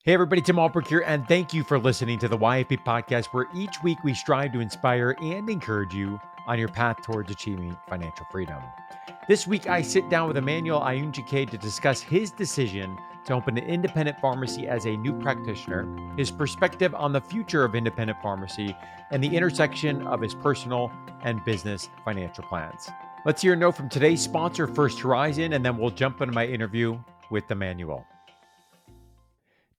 Hey everybody, Tim Ulbrich here, and thank you for listening to the YFP podcast, where each week we strive to inspire and encourage you on your path towards achieving financial freedom. This week, I sit down with Emmanuel Ayanjoke to discuss his decision to open an independent pharmacy as a new practitioner, his perspective on the future of independent pharmacy, and the intersection of his personal and business financial plans. Let's hear a note from today's sponsor, First Horizon, and then we'll jump into my interview with Emmanuel.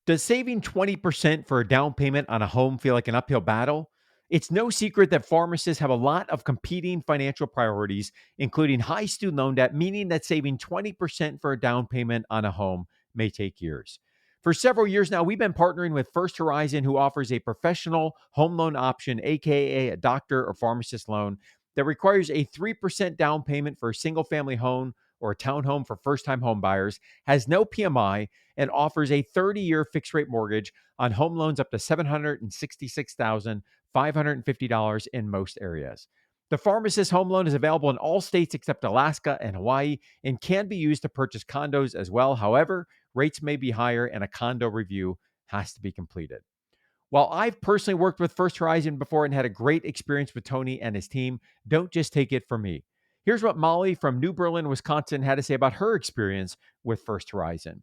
Does saving 20% for a down payment on a home feel like an uphill battle? It's no secret that pharmacists have a lot of competing financial priorities, including high student loan debt, meaning that saving 20% for a down payment on a home may take years. For several years now, we've been partnering with First Horizon, who offers a professional home loan option, aka a doctor or pharmacist loan, that requires a 3% down payment for a single family home or a townhome for first time home buyers, has no PMI, and offers a 30-year fixed rate mortgage on home loans up to $766,550 in most areas. The pharmacist home loan is available in all states except Alaska and Hawaii and can be used to purchase condos as well. However, rates may be higher and a condo review has to be completed. While I've personally worked with First Horizon before and had a great experience with Tony and his team, don't just take it from me. Here's what Molly from New Berlin, Wisconsin had to say about her experience with First Horizon.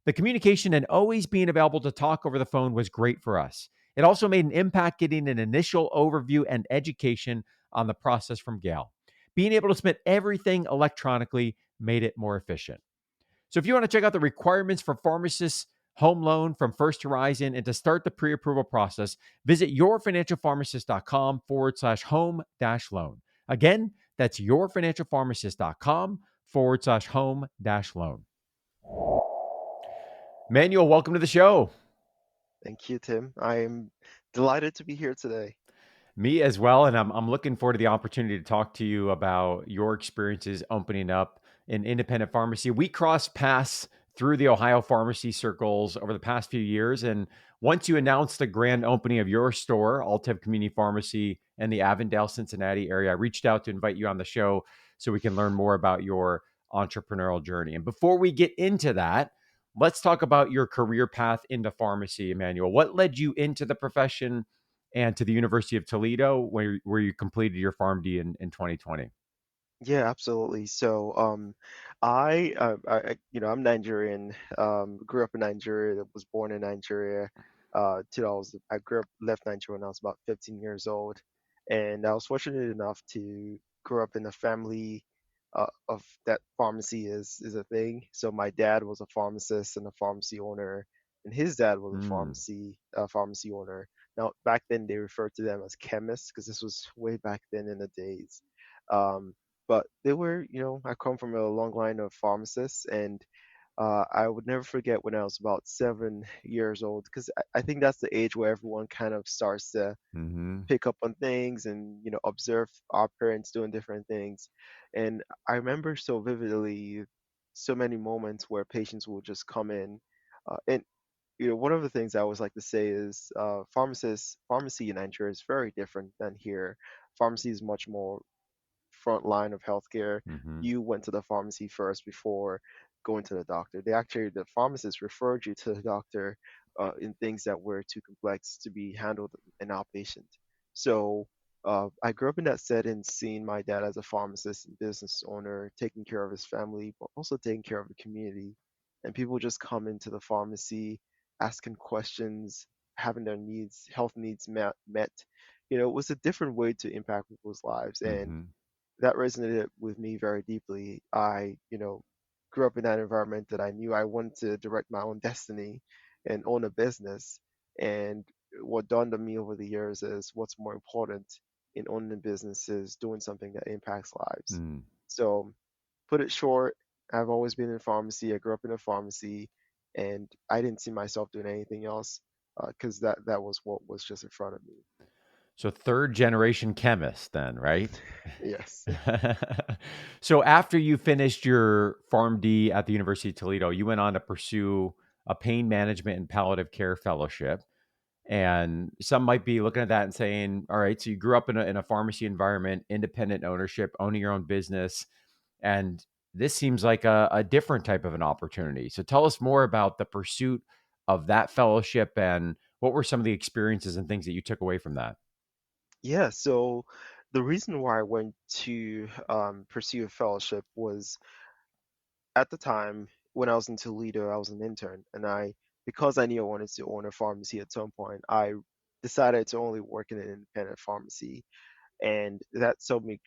The communication and always being available to talk over the phone was great for us. It also made an impact getting an initial overview and education on the process from Gail. Being able to submit everything electronically made it more efficient. So if you want to check out the requirements for pharmacists home loan from First Horizon and to start the pre-approval process, visit yourfinancialpharmacist.com/home-loan. Again, that's yourfinancialpharmacist.com/home-loan. Manuel, welcome to the show. Thank you, Tim. I am delighted to be here today. Me as well. And I'm looking forward to the opportunity to talk to you about your experiences opening up an independent pharmacy. We crossed paths through the Ohio pharmacy circles over the past few years. And once you announced the grand opening of your store, Altev Community Pharmacy, in the Avondale, Cincinnati area, I reached out to invite you on the show so we can learn more about your entrepreneurial journey. And before we get into that, let's talk about your career path into pharmacy, Emmanuel. What led you into the profession and to the University of Toledo, where you completed your PharmD in 2020? Yeah, absolutely. I'm Nigerian. Grew up in Nigeria. Was born in Nigeria. I left Nigeria when I was about 15 years old, and I was fortunate enough to grow up in a family of that pharmacy is a thing. So my dad was a pharmacist and a pharmacy owner, and his dad was a Mm, pharmacy owner. Now, back then they referred to them as chemists because this was way back then in the days. Um, but they were, I come from a long line of pharmacists, and I would never forget when I was about 7 years old, because I think that's the age where everyone kind of starts to hmm pick up on things and observe our parents doing different things. And I remember so vividly so many moments where patients will just come in, and one of the things I always like to say is pharmacy in Nigeria is very different than here. Pharmacy is much more front line of healthcare. hmm You went to the pharmacy first before going to the doctor. The pharmacist referred you to the doctor in things that were too complex to be handled in outpatient. So I grew up in that setting, seeing my dad as a pharmacist and business owner, taking care of his family, but also taking care of the community. And people just come into the pharmacy, asking questions, having their health needs met. It was a different way to impact people's lives. And hmm that resonated with me very deeply. I grew up in that environment that I knew I wanted to direct my own destiny and own a business. And what dawned on me over the years is what's more important in owning a business is doing something that impacts lives. mm. So, put it short, I've always been in pharmacy. I grew up in a pharmacy, and I didn't see myself doing anything else because that was what was just in front of me. So third generation chemist, then, right? Yes. So after you finished your PharmD at the University of Toledo, you went on to pursue a pain management and palliative care fellowship. And some might be looking at that and saying, all right, so you grew up in a pharmacy environment, independent ownership, owning your own business. And this seems like a different type of an opportunity. So tell us more about the pursuit of that fellowship, and what were some of the experiences and things that you took away from that? Yeah, so the reason why I went to pursue a fellowship was at the time when I was in Toledo, I was an intern, and because I knew I wanted to own a pharmacy at some point, I decided to only work in an independent pharmacy, and that served me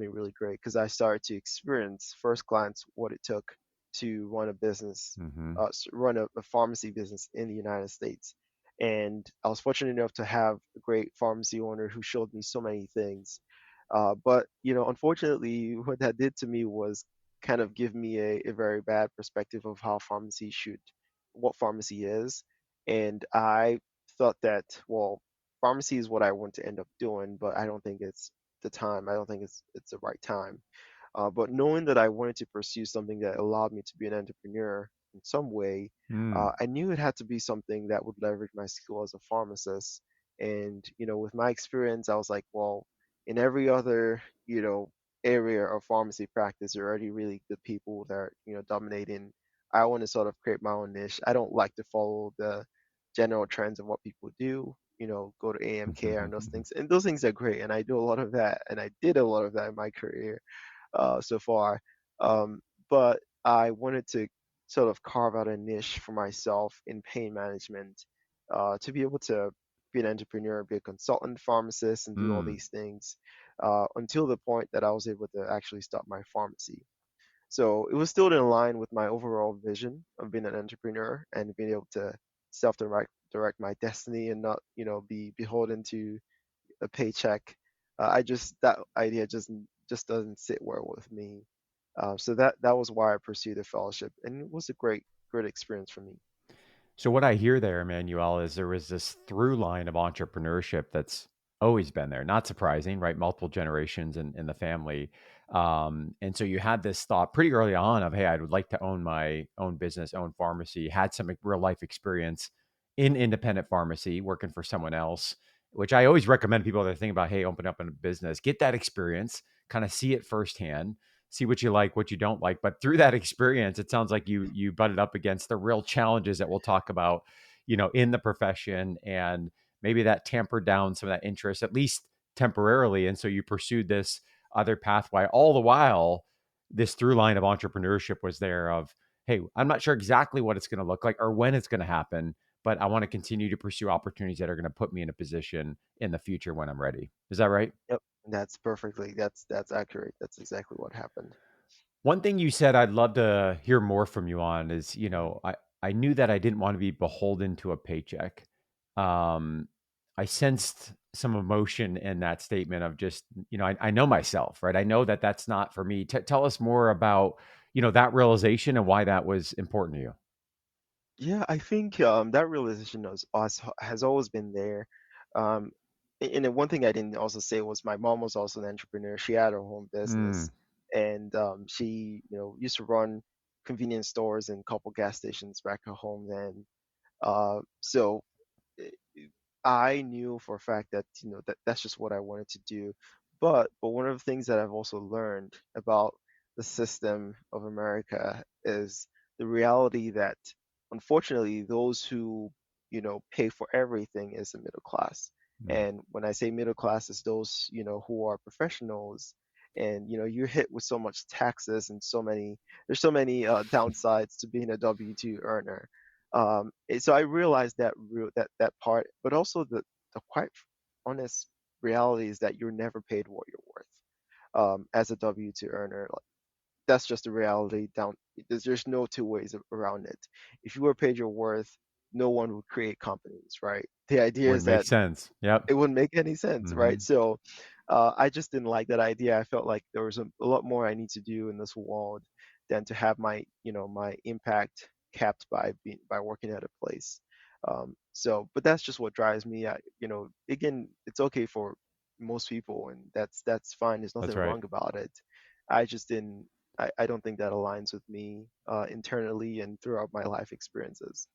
really great because I started to experience first glance what it took to run a business, Hmm. run a pharmacy business in the United States. And I was fortunate enough to have a great pharmacy owner who showed me so many things. But unfortunately, what that did to me was kind of give me a very bad perspective of what pharmacy is. And I thought that, well, pharmacy is what I want to end up doing, but I don't think it's the time. I don't think it's the right time. But knowing that I wanted to pursue something that allowed me to be an entrepreneur in some way, Mm. I knew it had to be something that would leverage my skill as a pharmacist. And with my experience, I was like, well, in every other area of pharmacy practice, there are already really good people that are dominating. I want to sort of create my own niche. I don't like to follow the general trends of what people do. Go to AM care and those things. And those things are great. And I do a lot of that. And I did a lot of that in my career so far. Um, but I wanted to sort of carve out a niche for myself in pain management to be able to be an entrepreneur, be a consultant pharmacist, and do all Mm. these things until the point that I was able to actually start my pharmacy. So it was still in line with my overall vision of being an entrepreneur and being able to self-direct my destiny and not, be beholden to a paycheck. I just that idea just doesn't sit well with me. So that was why I pursued a fellowship, and it was a great experience for me. So what I hear there, Emmanuel, is there was this through line of entrepreneurship that's always been there. Not surprising, right? Multiple generations in the family. And so you had this thought pretty early on of, hey, I would like to own my own business, own pharmacy, had some real life experience in independent pharmacy, working for someone else, which I always recommend people that are thinking about, hey, open up a business, get that experience, kind of see it firsthand, see what you like, what you don't like. But through that experience, it sounds like you butted up against the real challenges that we'll talk about, in the profession, and maybe that tampered down some of that interest, at least temporarily. And so you pursued this other pathway. All the while, this through line of entrepreneurship was there of, hey, I'm not sure exactly what it's going to look like or when it's going to happen, but I want to continue to pursue opportunities that are going to put me in a position in the future when I'm ready. Is that right? Yep, that's accurate. That's exactly what happened. One thing you said I'd love to hear more from you on is, Mhm. I knew that I didn't want to be beholden to a paycheck. Um, I sensed some emotion in that statement of just, I know myself, right? I know that that's not for me. Tell us more about, that realization and why that was important to you. Yeah, I think that realization has always been there. Um, and then one thing I didn't also say was my mom was also an entrepreneur. She had her own Mm. business, and she, used to run convenience stores and a couple gas stations back at home then. So eh, I knew for a fact that that's just what I wanted to do. But one of the things that I've also learned about the system of America is the reality that unfortunately those who pay for everything is the middle class. Mm. And when I say middle class, it's those who are professionals, and you're hit with so much taxes and there's so many downsides to being a W-2 earner. So I realized that part, but also the quite honest reality is that you're never paid what you're worth as a W-2 earner. Like, that's just the reality. There's no two ways around it. If you were paid your worth, no one would create companies, right? The idea is Wouldn't make that sense. Yep. it wouldn't make any sense, right? Hmm. So I just didn't like that idea. I felt like there was a lot more I need to do in this world than to have my impact capped by working at a place. But that's just what drives me. Again, it's okay for most people, and that's fine. There's nothing That's right. wrong about it. I just didn't. I don't think that aligns with me internally and throughout my life experiences.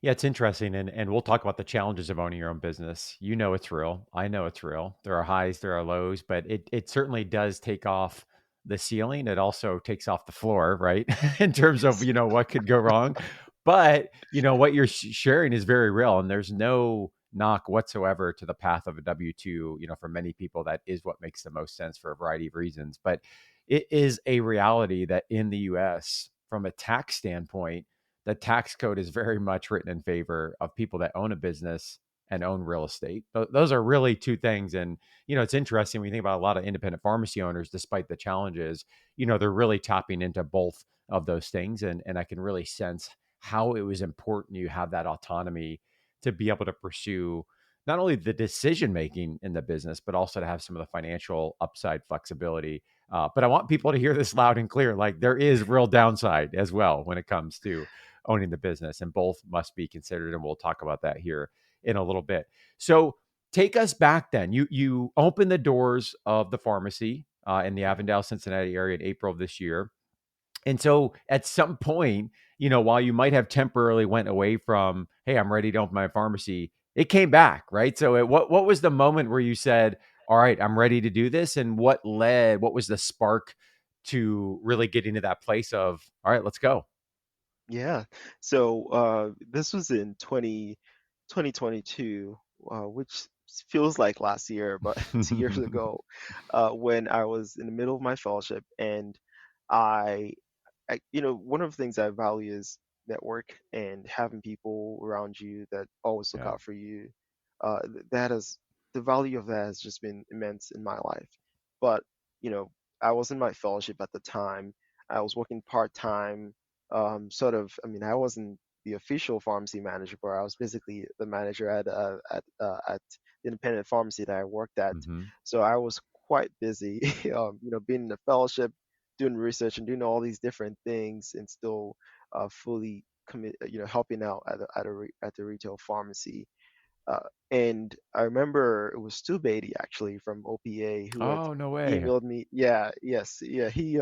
Yeah, it's interesting, and we'll talk about the challenges of owning your own business. You know it's real. I know it's real. There are highs, there are lows, but it certainly does take off the ceiling. It also takes off the floor, right? In terms of, Yes. what could go wrong. But what you're sharing is very real, and there's no knock whatsoever to the path of a W-2. For many people, that is what makes the most sense for a variety of reasons. But it is a reality that in the US, from a tax standpoint, the tax code is very much written in favor of people that own a business and own real estate. Those are really two things. And it's interesting when you think about a lot of independent pharmacy owners, despite the challenges, they're really tapping into both of those things. And I can really sense how it was important you have that autonomy to be able to pursue not only the decision making in the business, but also to have some of the financial upside flexibility. But I want people to hear this loud and clear. Like, there is real downside as well when it comes to owning the business, and both must be considered. And we'll talk about that here in a little bit. So take us back then. You opened the doors of the pharmacy in the Mhm. Avondale, Cincinnati area in April of this year. And so at some point, while you might have temporarily went away from, hey, I'm ready to open my pharmacy, it came back, right? So what was the moment where you said, all right, I'm ready to do this? And what was the spark to really getting to that place of, all right, let's go? Yeah. So this was in 2022, which feels like last year, but 2 years ago, when I was in the middle of my fellowship, and I one of the things I value is network and having people around you that always look Yeah. out for you. That is the value of that has just been immense in my life. But you know, I was in my fellowship at the time. I was working part time. Sort of. I mean, I wasn't the official pharmacy manager, but I was basically the manager at the independent pharmacy that I worked at. Hmm. So I was quite busy. Being in the fellowship, doing research and doing all these different things, and still fully commit, helping out at the retail pharmacy. And I remember it was Stu Beatty actually from OPA who had Oh, no way. emailed me. Yeah, yes, yeah. He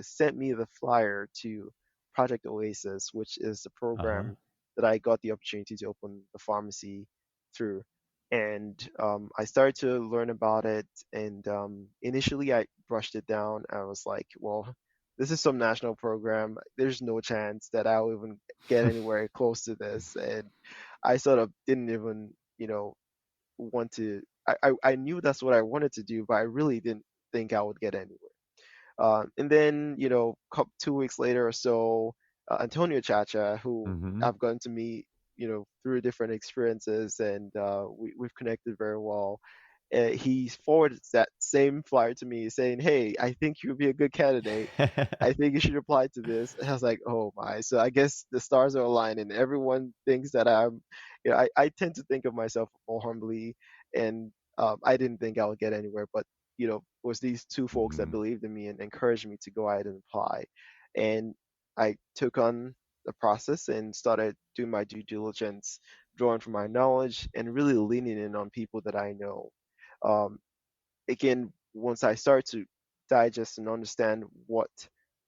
sent me the flyer to Project Oasis, which is the Uh-huh. program that I got the opportunity to open the pharmacy through. And I started to learn about it. And initially, I brushed it down. I was like, well, this is some national program. There's no chance that I'll even get anywhere close to this. And I sort of didn't even, want to. I knew that's what I wanted to do, but I really didn't think I would get anywhere. And then, 2 weeks later or so, Antonio Chacha, who Hmm. I've gotten to meet, through different experiences, and we've connected very well. He forwarded that same flyer to me saying, "Hey, I think you'd be a good candidate. I think you should apply to this." And I was like, "Oh my!" So I guess the stars are aligned, and everyone thinks that I tend to think of myself more humbly, and I didn't think I would get anywhere, but it was these two folks that Hmm. believed in me and encouraged me to go ahead and apply. And I took on the process and started doing my due diligence, drawing from my knowledge, and really leaning in on people that I know. Um, Again, once I started to digest and understand what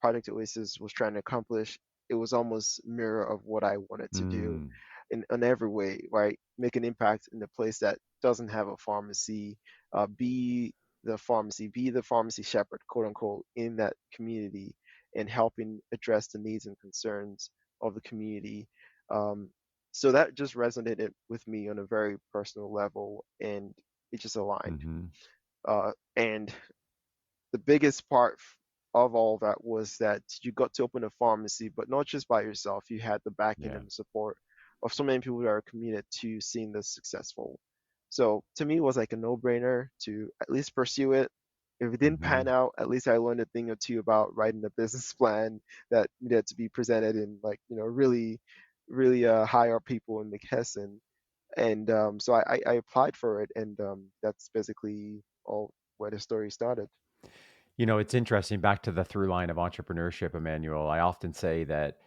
Project Oasis was trying to accomplish, it was almost mirror of what I wanted to do Mm. in every way, right? Make an impact in a place that doesn't have a pharmacy, be the pharmacy shepherd, quote unquote, in that community, and helping address the needs and concerns of the community. Um, so that just resonated with me on a very personal level, and it just aligned. Hmm. And the biggest part of all that was that you got to open a pharmacy, but not just by yourself. You had the backing Yeah. and the support of so many people that are committed to seeing this successful. So to me, it was like a no-brainer to at least pursue it. If it didn't pan Hmm. out, at least I learned a thing or two about writing a business plan that needed to be presented in, like, really, really high up people in McKesson. And so I applied for it, and that's basically all where the story started. It's interesting, back to the through line of entrepreneurship, Emmanuel. I often say that,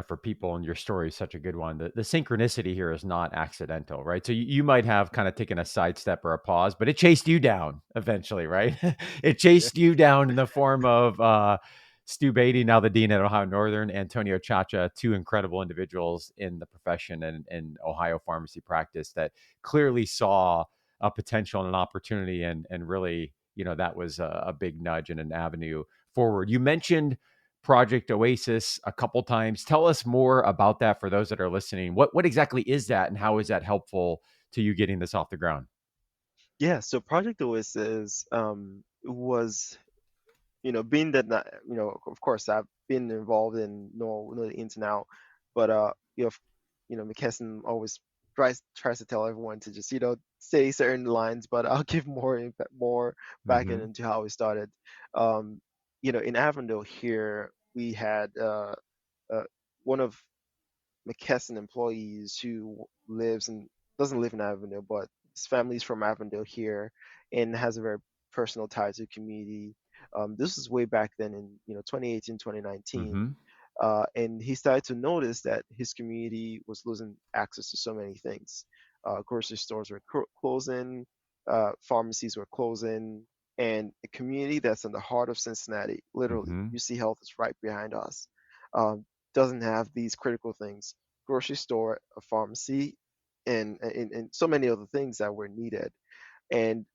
for people, and your story is such a good one, the synchronicity here is not accidental, right? So you might have kind of taken a sidestep or a pause, but it chased you down eventually, right? It Yeah. chased you down in the form of Stu Beatty, now the dean at Ohio Northern, Antonio Chacha, two incredible individuals in the profession and Ohio pharmacy practice that clearly saw a potential and an opportunity, and really, that was a big nudge and an avenue forward. You mentioned Project Oasis a couple times. Tell us more about that for those that are listening. What exactly is that, and how is that helpful to you getting this off the ground? Yeah, so Project Oasis was, being that not, of course I've been involved in know the ins and out, but McKesson always tries to tell everyone to just say certain lines, but I'll give more background Hmm. into how we started. Um, in Avondale here, we had uh, one of McKesson employees who lives in doesn't live in Avondale, but his family's from Avondale here and has a very personal tie to the community. This was way back then in 2018, 2019, Hmm. and he started to notice that his community was losing access to so many things. Grocery stores were closing, pharmacies were closing, and a community that's in the heart of Cincinnati, literally, Hmm. UC Health is right behind us, um, doesn't have these critical things: grocery store, a pharmacy, and so many other things that were needed. And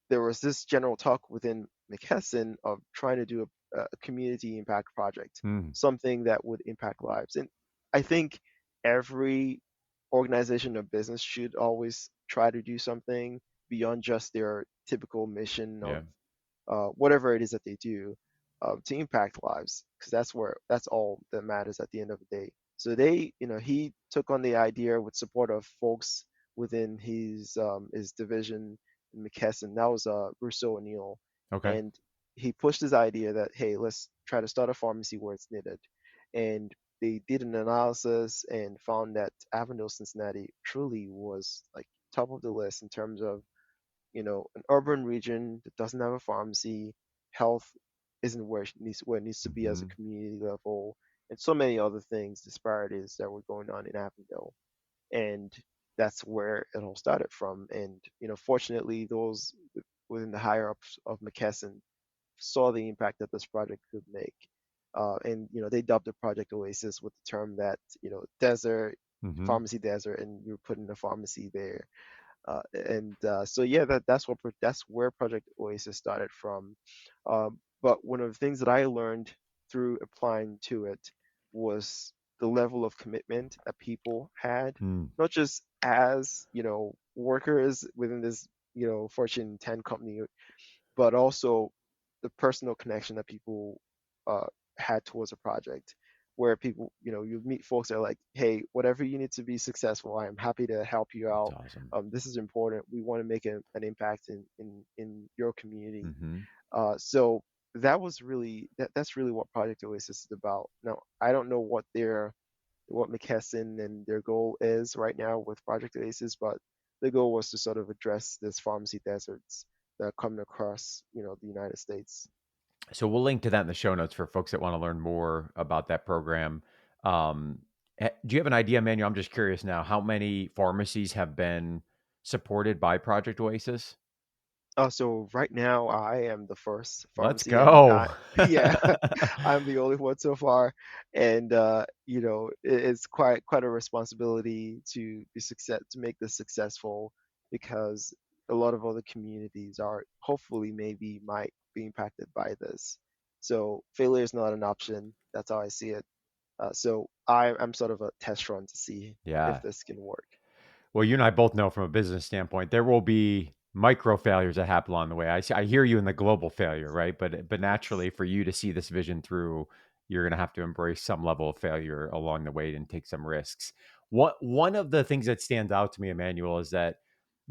there was this general talk within McKesson of trying to do a community impact project, Mm. something that would impact lives. And I think every organization or business should always try to do something beyond just their typical mission Yeah. of whatever it is that they do, to impact lives, because that's all that matters at the end of the day. So he took on the idea with support of folks within his division in McKesson. That was Rousseau O'Neill, Okay. and he pushed his idea that, hey, let's try to start a pharmacy where it's needed, and they did an analysis and found that Avondale, Cincinnati, truly was like top of the list in terms of an urban region that doesn't have a pharmacy, health isn't where it needs to be as a Hmm. community level, and so many other things, disparities that were going on in Avondale. And that's where it all started from. And fortunately, those within the higher ups of McKesson saw the impact that this project could make. And they dubbed the Project Oasis with the term that desert, Hmm. pharmacy desert, and we are putting a pharmacy there. And so yeah, that's where Project Oasis started from. But one of the things that I learned through applying to it was the level of commitment that people had, Mm. not just as workers within this Fortune 10 company, but also the personal connection that people uh, had towards a project, where people, you meet folks that are like, hey, whatever you need to be successful, I am happy to help you That's out. awesome. This is important. We want to make an impact in your community. Hmm. So that's really what Project Oasis is about. Now, I don't know what McKesson and their goal is right now with Project Oasis, but the goal was to sort of address this pharmacy deserts that are coming across, the United States. So we'll link to that in the show notes for folks that want to learn more about that program. Um, do you have an idea, Manuel? I'm just curious now. How many pharmacies have been supported by Project Oasis? So right now I am the first Let's pharmacy, and go. yeah, I'm the only one so far, and it's quite a responsibility to make this successful, because a lot of other communities are hopefully maybe might be impacted by this. So failure is not an option. That's how I see it. So I'm sort of a test run to see if Yeah. this can work. Well, you and I both know from a business standpoint, there will be micro failures that happen along the way. I hear you in the global failure, right? But Yes. naturally, for you to see this vision through, you're going to have to embrace some level of failure along the way and take some risks. One of the things that stands out to me, Emmanuel, is that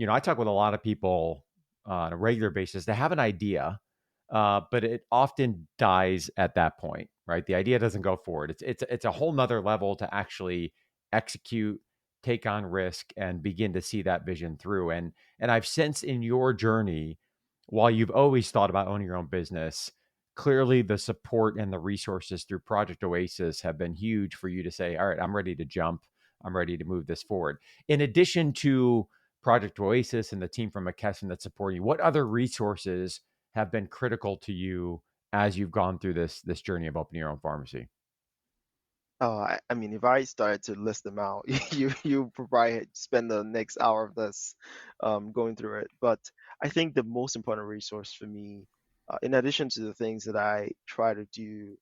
I talk with a lot of people on a regular basis. They have an idea, but it often dies at that point, right? The idea doesn't go forward. It's a whole nother level to actually execute, take on risk, and begin to see that vision through. And I've sensed in your journey, while you've always thought about owning your own business, clearly the support and the resources through Project Oasis have been huge for you to say, all right, I'm ready to jump. I'm ready to move this forward. In addition to Project Oasis and the team from McKesson that's supporting you, what other resources have been critical to you as you've gone through this journey of opening your own pharmacy? I mean, if I started to list them out, you probably spend the next hour of this going through it. But I think the most important resource for me, in addition to the things that I try to do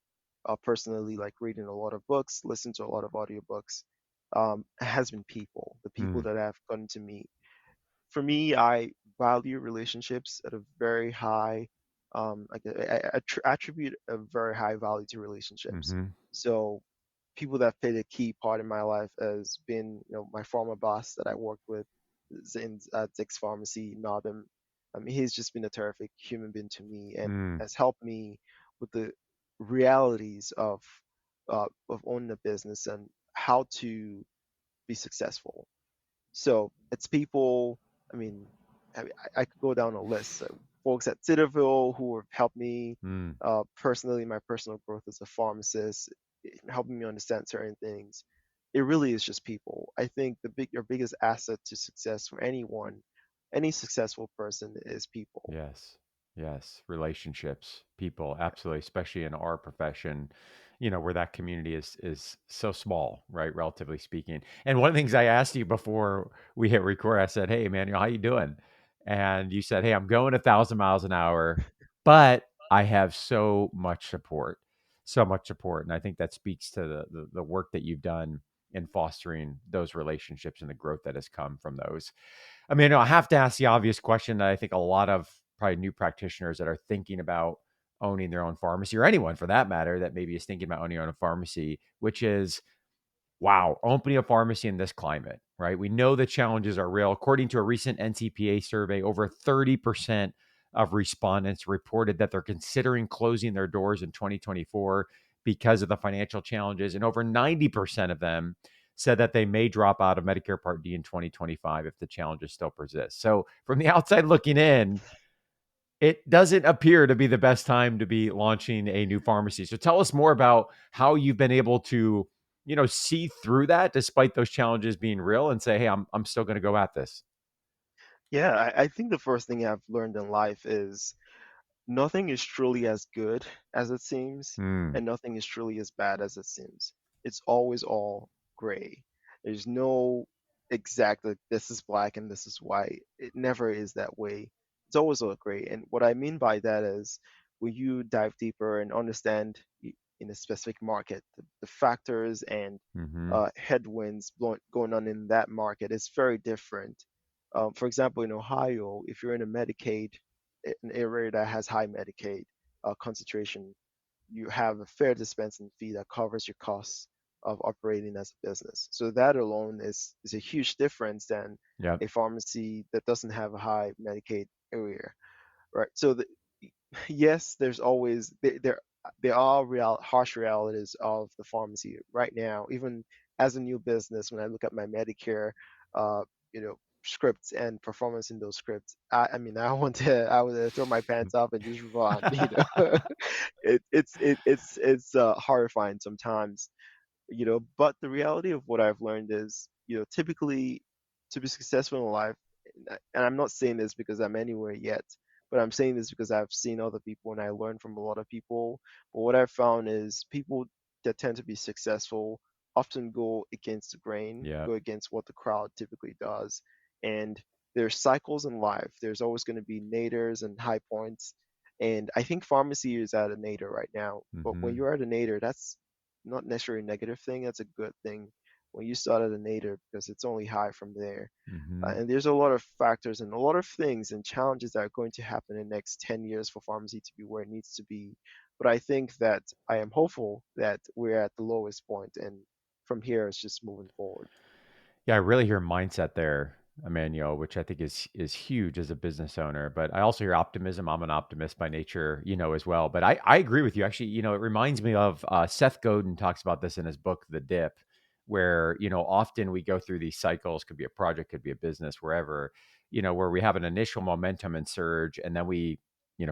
personally, like reading a lot of books, listening to a lot of audiobooks, has been people, the people Mm, that have gotten to me. For me, I value relationships at a very high, like attribute a very high value to relationships. mm-hmm, So people that played a key part in my life has been, my former boss that I worked with in Dick's Pharmacy, Nodham. I mean, he's just been a terrific human being to me and mm, has helped me with the realities of owning a business and how to be successful. So it's people. I mean, I could go down a list. So folks at Citadel who have helped me mm. personally, my personal growth as a pharmacist, helping me understand certain things. It really is just people. I think your biggest asset to success for anyone, any successful person, is people. Yes. Yes. Relationships, people, absolutely, especially in our profession, where that community is so small, right? Relatively speaking. And one of the things I asked you before we hit record, I said, "Hey, Emmanuel, how you doing?" And you said, "Hey, I'm going 1,000 miles an hour, but I have so much support, so much support." And I think that speaks to the work that you've done in fostering those relationships and the growth that has come from those. I mean, I have to ask the obvious question that I think a lot of probably new practitioners that are thinking about owning their own pharmacy, or anyone for that matter, that maybe is thinking about owning their own pharmacy, which is, wow, opening a pharmacy in this climate, right? We know the challenges are real. According to a recent NCPA survey, over 30% of respondents reported that they're considering closing their doors in 2024 because of the financial challenges. And over 90% of them said that they may drop out of Medicare Part D in 2025 if the challenges still persist. So, from the outside looking in, it doesn't appear to be the best time to be launching a new pharmacy. So tell us more about how you've been able to, see through that despite those challenges being real and say, "Hey, I'm still going to go at this." Yeah, I think the first thing I've learned in life is nothing is truly as good as it seems, Mm, and nothing is truly as bad as it seems. It's always all gray. There's no exact, like, this is black and this is white. It never is that way. It's always all gray. And what I mean by that is when you dive deeper and understand in a specific market, the factors and mm-hmm. headwinds going on in that market is very different. For example, in Ohio, if you're in a Medicaid, an area that has high Medicaid concentration, you have a fair dispensing fee that covers your costs of operating as a business. So that alone is a huge difference than Yep. a pharmacy that doesn't have a high Medicaid area, right? So yes, there's always there are harsh realities of the pharmacy right now. Even as a new business, when I look at my Medicare, uh, scripts and performance in those scripts, I mean, I would throw my pants up and just run. It's horrifying sometimes, but the reality of what I've learned is, typically to be successful in life, and I'm not saying this because I'm anywhere yet, but I'm saying this because I've seen other people and I learned from a lot of people. But what I've found is people that tend to be successful often go against the grain, Yep. go against what the crowd typically does. And there's cycles in life. There's always going to be naders and high points. And I think pharmacy is at a nadir right now. But when Mm-hmm. you're at a nadir, that's not necessarily a negative thing. That's a good thing when you start at a nadir because it's only high from there. Mm-hmm. And there's a lot of factors and a lot of things and challenges that are going to happen in the next 10 years for pharmacy to be where it needs to be. But I think that I am hopeful that we're at the lowest point and from here it's just moving forward. Yeah, I really hear mindset there, Emmanuel, which I think is huge as a business owner. But I also hear optimism. I'm an optimist by nature, as well. But I agree with you. Actually, it reminds me of Seth Godin talks about this in his book, The Dip, where often we go through these cycles. Could be a project, could be a business, wherever, where we have an initial momentum and surge, and then we,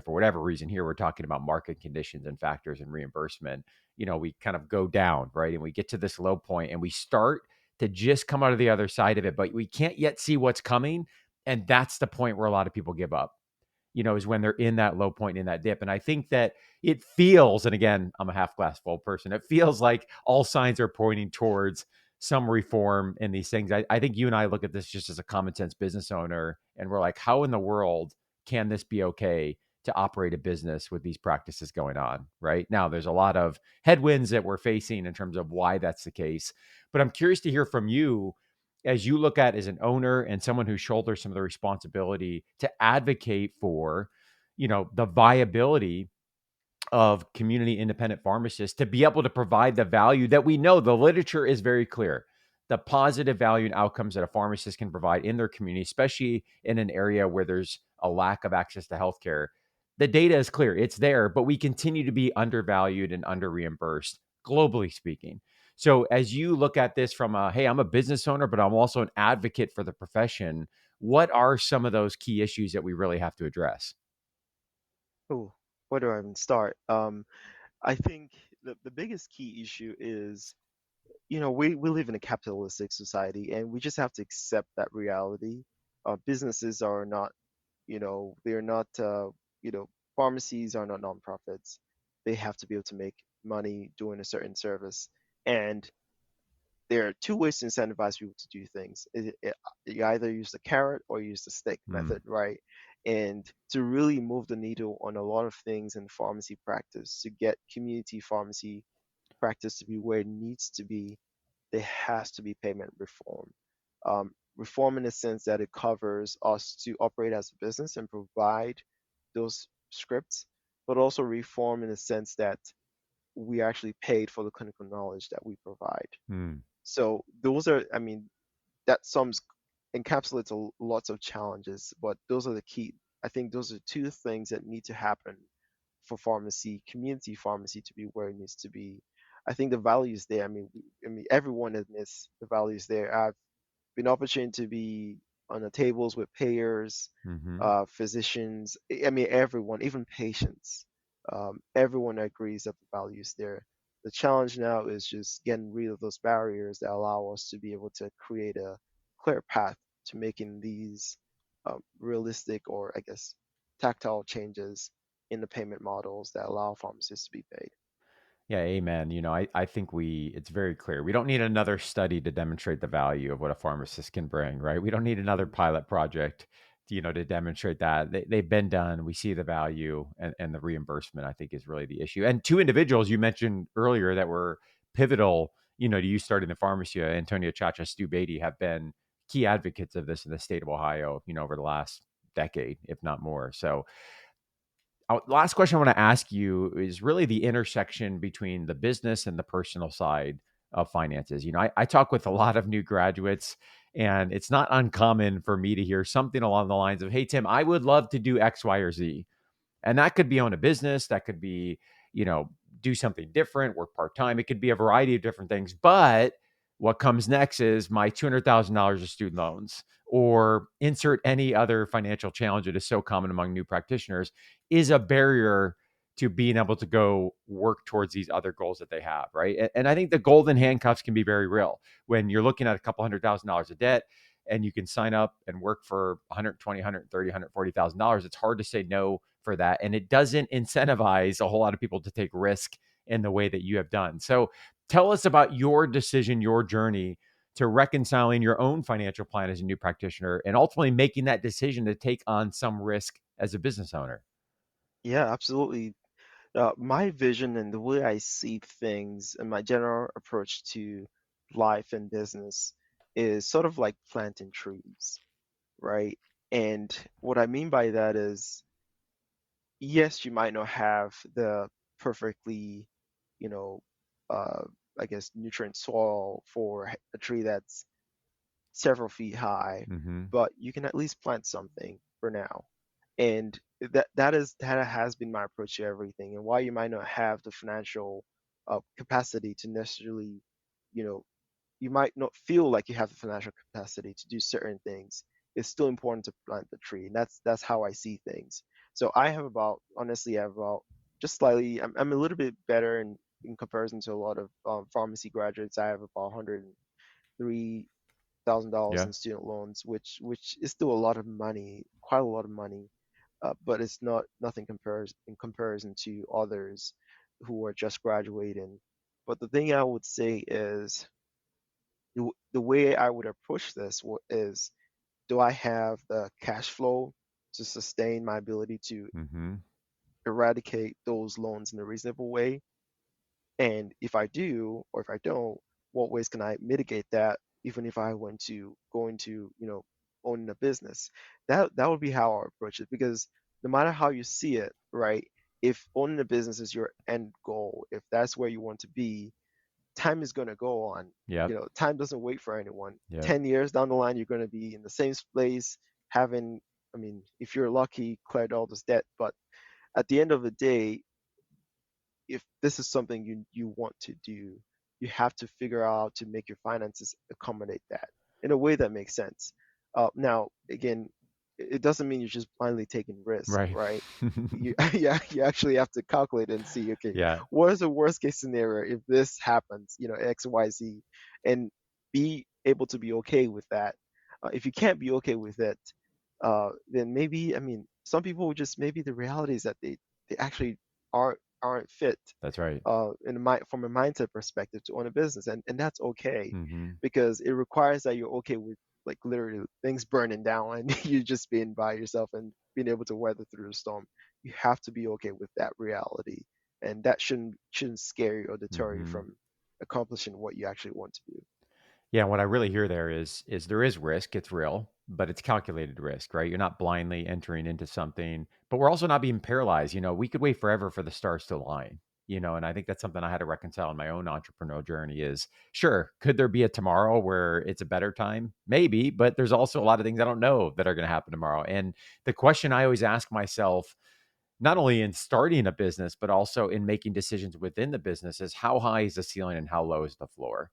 for whatever reason, here we're talking about market conditions and factors and reimbursement. We kind of go down, right, and we get to this low point, and we start to just come out of the other side of it, but we can't yet see what's coming. And that's the point where a lot of people give up, is when they're in that low point, in that dip. And I think that it feels, and again, I'm a half glass full person, it feels like all signs are pointing towards some reform in these things. I think you and I look at this just as a common sense business owner, and we're like, how in the world can this be okay to operate a business with these practices going on right now. There's a lot of headwinds that we're facing in terms of why that's the case, but I'm curious to hear from you as you look at as an owner and someone who shoulders some of the responsibility to advocate for, the viability of community independent pharmacists to be able to provide the value that we know the literature is very clear, the positive value and outcomes that a pharmacist can provide in their community, especially in an area where there's a lack of access to healthcare. The data is clear, it's there, but we continue to be undervalued and under reimbursed, globally speaking. So as you look at this from a, hey, I'm a business owner, but I'm also an advocate for the profession, what are some of those key issues that we really have to address? Oh, where do I even start? I think the biggest key issue is, we live in a capitalistic society, and we just have to accept that reality. Businesses are not, they're not, pharmacies are not nonprofits. They have to be able to make money doing a certain service. And there are two ways to incentivize people to do things. You either use the carrot or use the stick Mm, method, right? And to really move the needle on a lot of things in pharmacy practice, to get community pharmacy practice to be where it needs to be, there has to be payment reform. Reform in the sense that it covers us to operate as a business and provide those scripts, but also reform in the sense that we are actually paid for the clinical knowledge that we provide. mm. So those are, I mean, that sums encapsulates lots of challenges, but those are the key. I think those are two things that need to happen for pharmacy, community pharmacy, to be where it needs to be. I think the value is there. I mean, everyone admits the value is there. I've been opportunity to be on the tables with payers, Mhm. physicians. I mean, everyone, even patients. Everyone agrees that the value is there. The challenge now is just getting rid of those barriers that allow us to be able to create a clear path to making these realistic, or I guess tactile changes in the payment models that allow pharmacists to be paid. Yeah, amen. I think it's very clear. We don't need another study to demonstrate the value of what a pharmacist can bring, right? We don't need another Mhm. pilot project, to demonstrate that. They've been done. We see the value, and the reimbursement, I think, is really the issue. And two individuals you mentioned earlier that were pivotal, to you starting the pharmacy, Antonio Chacha, Stu Beatty, have been key advocates of this in the state of Ohio, over the last decade, if not more. So last question I want to ask you is really the intersection between the business and the personal side of finances. I talk with a lot of new graduates, and it's not uncommon for me to hear something along the lines of, "Hey, Tim, I would love to do X, Y, or Z." And that could be own a business, that could be, you know, do something different, work part time. It could be a variety of different things. But what comes next is my $200,000 of student loans, or insert any other financial challenge that is so common among new practitioners, is a barrier to being able to go work towards these other goals that they have, right? And I think the golden handcuffs can be very real when you're looking at a couple $100,000 of debt, and you can sign up and work for 120, 130, $140,000. It's hard to say no for that. And it doesn't incentivize a whole lot of people to take risk in the way that you have done. So tell us about your decision, your journey to reconciling your own financial plan as a new practitioner and ultimately making that decision to take on some risk as a business owner. Yeah, absolutely. My vision and the way I see things and my general approach to life and business is sort of like planting trees, right? And what I mean by that is, yes, you might not have the perfectly, you know, uh, I guess, nutrient soil for a tree that's several feet high, Mm-hmm. but you can at least plant something for now. And that has been my approach to everything. And while you might not have the financial capacity to necessarily, you know, you might not feel like you have the financial capacity to do certain things, it's still important to plant the tree. And that's how I see things. So I have about, honestly, I have about, just slightly, I'm a little bit better in comparison to a lot of pharmacy graduates. I have about $103,000 Yeah. in student loans, which is still a lot of money, quite a lot of money, but it's not nothing compares in comparison to others who are just graduating. But the thing I would say is, the way I would approach this is, do I have the cash flow to sustain my ability to Mm-hmm. eradicate those loans in a reasonable way? And if I do, or if I don't, what ways can I mitigate that even if I went to go into, owning a business? That would be how I approach it, because no matter how you see it, right? If owning a business is your end goal, if that's where you want to be, time is going to go on. Yep. Time doesn't wait for anyone. Yep. 10 years down the line, you're going to be in the same place, having, I mean, if you're lucky, cleared all this debt. But at the end of the day, if this is something you want to do, you have to figure out to make your finances accommodate that in a way that makes sense. Now, again, it doesn't mean you're just blindly taking risk, Right. right? Yeah, you actually have to calculate and see, okay, Yeah. what is the worst case scenario if this happens, X, Y, Z, and be able to be okay with that. If you can't be okay with it, then maybe, I mean, some people just, maybe the reality is that they actually aren't fit, That's right. from a mindset perspective, to own a business, and that's okay, Mm-hmm. because it requires that you're okay with, like, literally things burning down and you just being by yourself and being able to weather through the storm. You have to be okay with that reality, and that shouldn't scare you or deter you Mm-hmm. from accomplishing what you actually want to do. Yeah, what I really hear there is there is risk, it's real, but it's calculated risk, right? You're not blindly entering into something, but we're also not being paralyzed. We could wait forever for the stars to align, and I think that's something I had to reconcile in my own entrepreneurial journey is, sure, could there be a tomorrow where it's a better time? Maybe, but there's also a lot of things I don't know that are going to happen tomorrow. And the question I always ask myself, not only in starting a business, but also in making decisions within the business, is how high is the ceiling and how low is the floor?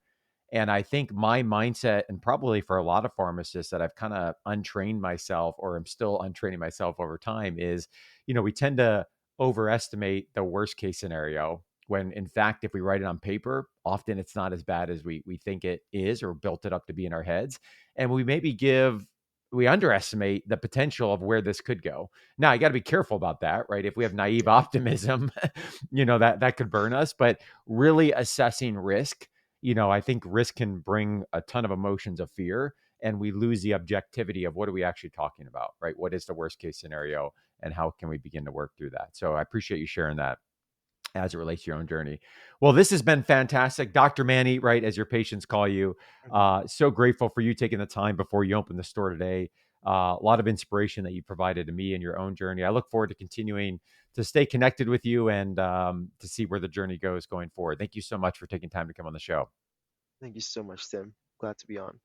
And I think my mindset, and probably for a lot of pharmacists that I've kind of untrained myself or am still untraining myself over time, is, we tend to overestimate the worst case scenario when, in fact, if we write it on paper, often it's not as bad as we think it is or built it up to be in our heads. And we underestimate the potential of where this could go. Now, you got to be careful about that, right? If we have naive Yeah. optimism, that could burn us. But really assessing risk, I think risk can bring a ton of emotions of fear, and we lose the objectivity of what are we actually talking about, right? What is the worst case scenario, and how can we begin to work through that? So I appreciate you sharing that as it relates to your own journey. Well, this has been fantastic. Dr. Manny, right, as your patients call you. Mhm. So grateful for you taking the time before you open the store today. A lot of inspiration that you provided to me in your own journey. I look forward to continuing to stay connected with you and to see where the journey goes going forward. Thank you so much for taking time to come on the show. Thank you so much, Tim. Glad to be on.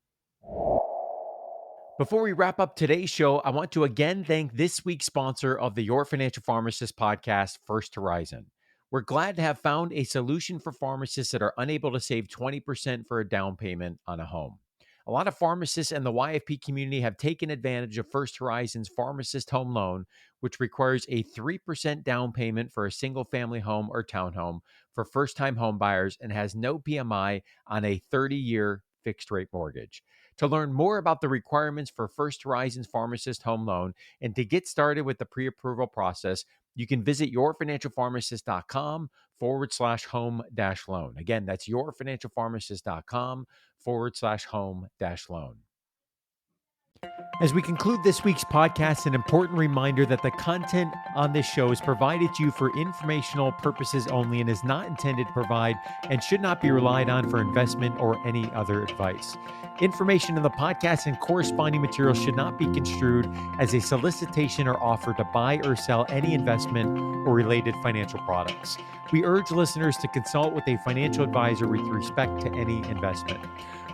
Before we wrap up today's show, I want to again thank this week's sponsor of the Your Financial Pharmacist podcast, First Horizon. We're glad to have found a solution for pharmacists that are unable to save 20% for a down payment on a home. A lot of pharmacists and the YFP community have taken advantage of First Horizon's pharmacist home loan, which requires a 3% down payment for a single family home or townhome for first time home buyers and has no PMI on a 30-year fixed rate mortgage. To learn more about the requirements for First Horizon's pharmacist home loan and to get started with the pre approval process, you can visit yourfinancialpharmacist.com/home-loan. Again, that's yourfinancialpharmacist.com/home-loan. As we conclude this week's podcast, an important reminder that the content on this show is provided to you for informational purposes only and is not intended to provide and should not be relied on for investment or any other advice. Information in the podcast and corresponding materials should not be construed as a solicitation or offer to buy or sell any investment or related financial products. We urge listeners to consult with a financial advisor with respect to any investment.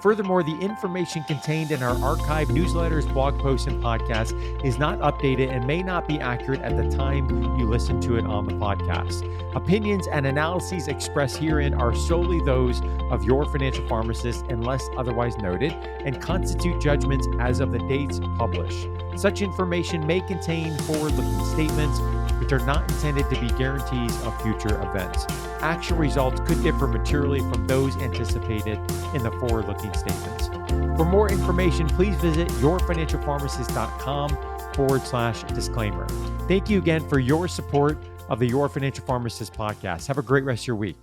Furthermore, the information contained in our archived newsletters, blog posts, and podcasts is not updated and may not be accurate at the time you listen to it on the podcast. Opinions and analyses expressed herein are solely those of your financial pharmacist unless otherwise noted and constitute judgments as of the dates published. Such information may contain forward-looking statements which are not intended to be guarantees of future events. Actual results could differ materially from those anticipated in the forward-looking statements. For more information, please visit yourfinancialpharmacist.com/disclaimer. Thank you again for your support of the Your Financial Pharmacist podcast. Have a great rest of your week.